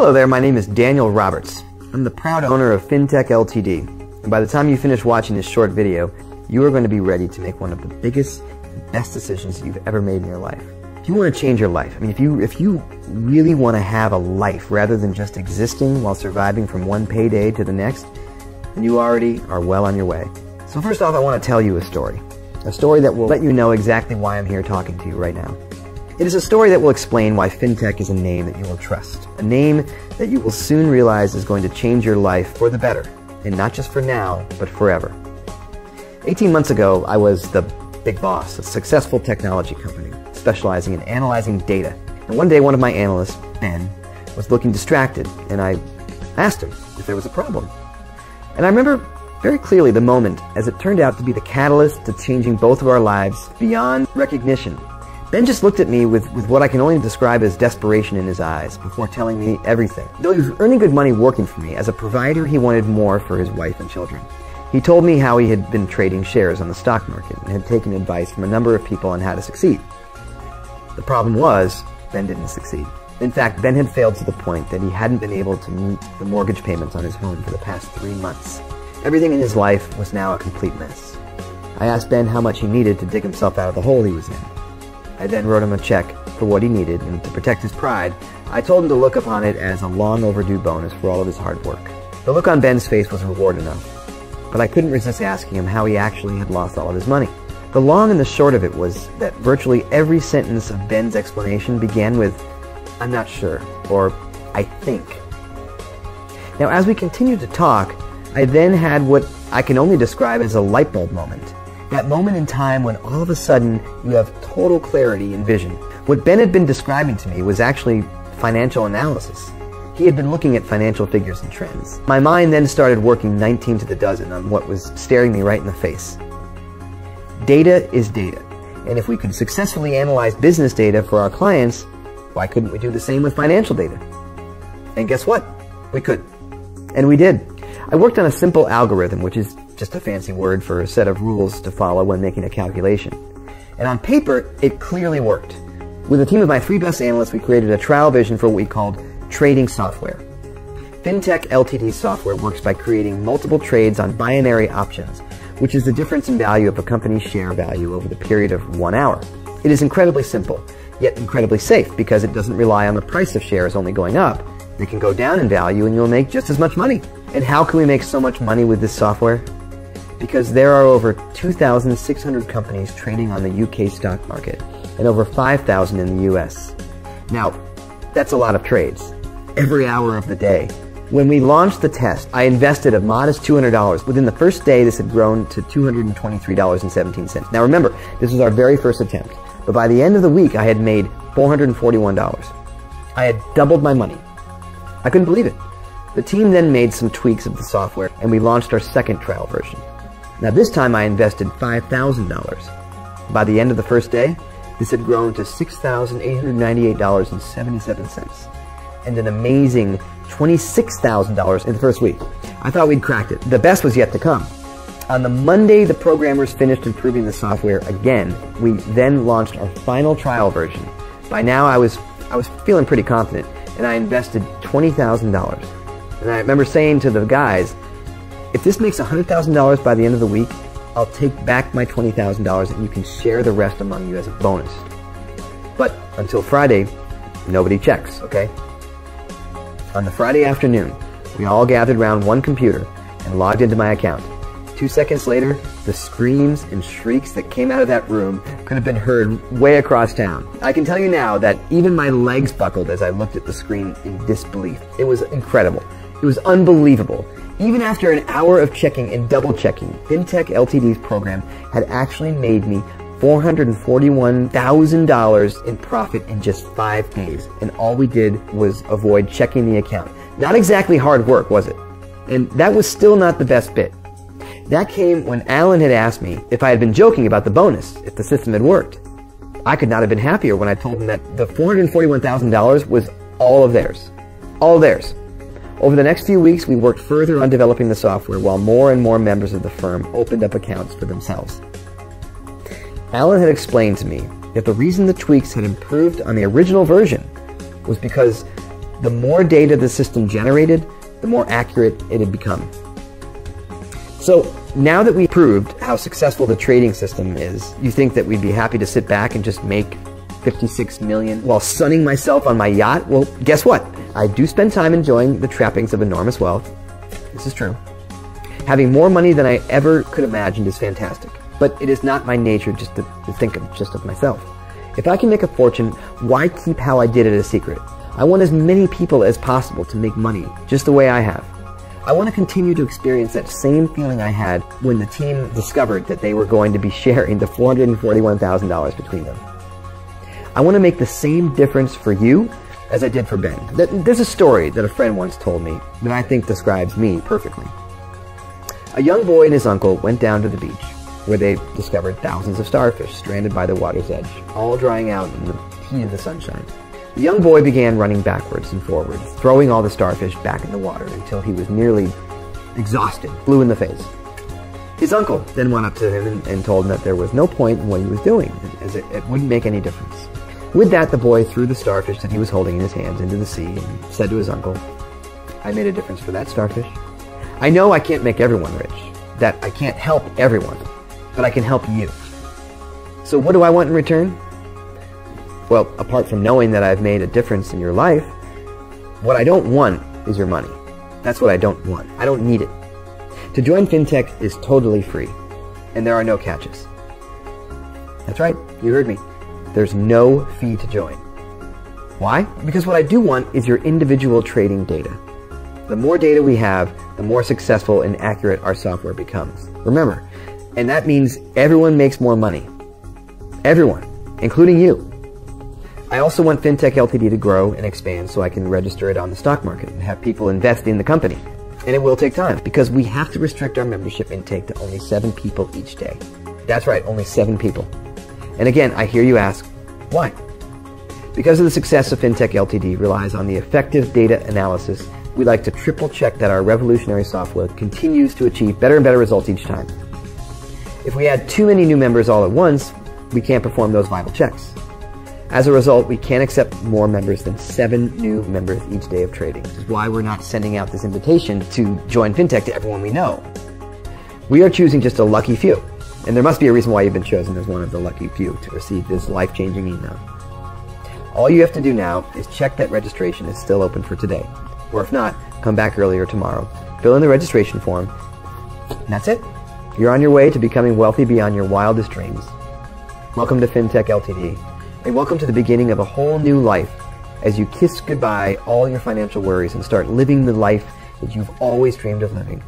Hello there, my name is Daniel Roberts. I'm the proud owner of FinTech Ltd. And by the time you finish watching this short video, you are going to be ready to make one of the biggest and best decisions you've ever made in your life. If you want to change your life, if you really want to have a life rather than just existing while surviving from one payday to the next, then you already are well on your way. So first off, I want to tell you a story that will let you know exactly why I'm here talking to you right now. It is a story that will explain why FinTech is a name that you will trust, a name that you will soon realize is going to change your life for the better, and not just for now, but forever. 18 months ago, I was the big boss of a successful technology company specializing in analyzing data. And one day, one of my analysts, Ben, was looking distracted, and I asked him if there was a problem. And I remember very clearly the moment as it turned out to be the catalyst to changing both of our lives beyond recognition. Ben just looked at me with what I can only describe as desperation in his eyes before telling me everything. Though he was earning good money working for me, as a provider he wanted more for his wife and children. He told me how he had been trading shares on the stock market and had taken advice from a number of people on how to succeed. The problem was, Ben didn't succeed. In fact, Ben had failed to the point that he hadn't been able to meet the mortgage payments on his home for the past 3 months. Everything in his life was now a complete mess. I asked Ben how much he needed to dig himself out of the hole he was in. I then wrote him a check for what he needed, and to protect his pride, I told him to look upon it as a long overdue bonus for all of his hard work. The look on Ben's face was reward enough, but I couldn't resist asking him how he actually had lost all of his money. The long and the short of it was that virtually every sentence of Ben's explanation began with, "I'm not sure," or "I think." Now, as we continued to talk, I then had what I can only describe as a light bulb moment. That moment in time when all of a sudden you have total clarity and vision. What Ben had been describing to me was actually financial analysis. He had been looking at financial figures and trends. My mind then started working 19 to the dozen on what was staring me right in the face. Data is data. And if we could successfully analyze business data for our clients, why couldn't we do the same with financial data? And guess what? We could. And we did. I worked on a simple algorithm, which is just a fancy word for a set of rules to follow when making a calculation. And on paper, it clearly worked. With a team of my 3 best analysts, we created a trial vision for what we called trading software. FinTech Ltd software works by creating multiple trades on binary options, which is the difference in value of a company's share value over the period of 1 hour. It is incredibly simple, yet incredibly safe, because it doesn't rely on the price of shares only going up. They can go down in value and you'll make just as much money. And how can we make so much money with this software? Because there are over 2,600 companies trading on the UK stock market and over 5,000 in the US. Now, that's a lot of trades, every hour of the day. When we launched the test, I invested a modest $200. Within the first day, this had grown to $223.17. Now remember, this was our very first attempt, but by the end of the week, I had made $441. I had doubled my money. I couldn't believe it. The team then made some tweaks of the software, and we launched our second trial version. Now this time I invested $5,000. By the end of the first day, this had grown to $6,898.77, and an amazing $26,000 in the first week. I thought we'd cracked it. The best was yet to come. On the Monday the programmers finished improving the software again, we then launched our final trial version. By now I was feeling pretty confident, and I invested $20,000. And I remember saying to the guys, if this makes $100,000 by the end of the week, I'll take back my $20,000 and you can share the rest among you as a bonus. But until Friday, nobody checks, okay? On the Friday afternoon, we all gathered around one computer and logged into my account. 2 seconds later, the screams and shrieks that came out of that room could have been heard way across town. I can tell you now that even my legs buckled as I looked at the screen in disbelief. It was incredible. It was unbelievable. Even after an hour of checking and double checking, FinTech Ltd's program had actually made me $441,000 in profit in just 5 days. And all we did was avoid checking the account. Not exactly hard work, was it? And that was still not the best bit. That came when Alan had asked me if I had been joking about the bonus, if the system had worked. I could not have been happier when I told him that the $441,000 was all of theirs. All theirs. Over the next few weeks, we worked further on developing the software while more and more members of the firm opened up accounts for themselves. Alan had explained to me that the reason the tweaks had improved on the original version was because The more data the system generated, the more accurate it had become. So now that we proved how successful the trading system is, you think that we'd be happy to sit back and just make $56 million while sunning myself on my yacht? Well, guess what? I do spend time enjoying the trappings of enormous wealth. This is true. Having more money than I ever could imagine is fantastic. But it is not my nature just to think of myself. If I can make a fortune, why keep how I did it a secret? I want as many people as possible to make money just the way I have. I want to continue to experience that same feeling I had when the team discovered that they were going to be sharing the $441,000 between them. I want to make the same difference for you as I did for Ben. There's a story that a friend once told me that I think describes me perfectly. A young boy and his uncle went down to the beach, where they discovered thousands of starfish stranded by the water's edge, all drying out in the heat of the sunshine. The young boy began running backwards and forwards, throwing all the starfish back in the water until he was nearly exhausted, blue in the face. His uncle then went up to him and told him that there was no point in what he was doing, as it wouldn't make any difference. With that, the boy threw the starfish that he was holding in his hands into the sea and said to his uncle, "I made a difference for that starfish. I know I can't make everyone rich, that I can't help everyone, but I can help you. So what do I want in return? Well, apart from knowing that I've made a difference in your life, what I don't want is your money. That's what I don't want. I don't need it. To join FinTech is totally free, and there are no catches." That's right, you heard me. There's no fee to join. Why? Because what I do want is your individual trading data. The more data we have, the more successful and accurate our software becomes. Remember, and that means everyone makes more money. Everyone, including you. I also want FinTech Ltd to grow and expand so I can register it on the stock market and have people invest in the company. And it will take time because we have to restrict our membership intake to only 7 people each day. That's right, only 7 people. And again, I hear you ask, why? Because of the success of FinTech Ltd relies on the effective data analysis, we like to triple check that our revolutionary software continues to achieve better and better results each time. If we add too many new members all at once, we can't perform those vital checks. As a result, we can't accept more members than 7 new members each day of trading, which is why we're not sending out this invitation to join FinTech to everyone we know. We are choosing just a lucky few, and there must be a reason why you've been chosen as one of the lucky few to receive this life-changing email. All you have to do now is check that registration is still open for today, or if not, come back earlier tomorrow, fill in the registration form, and that's it. You're on your way to becoming wealthy beyond your wildest dreams. Welcome to FinTech Ltd. And welcome to the beginning of a whole new life as you kiss goodbye all your financial worries and start living the life that you've always dreamed of living.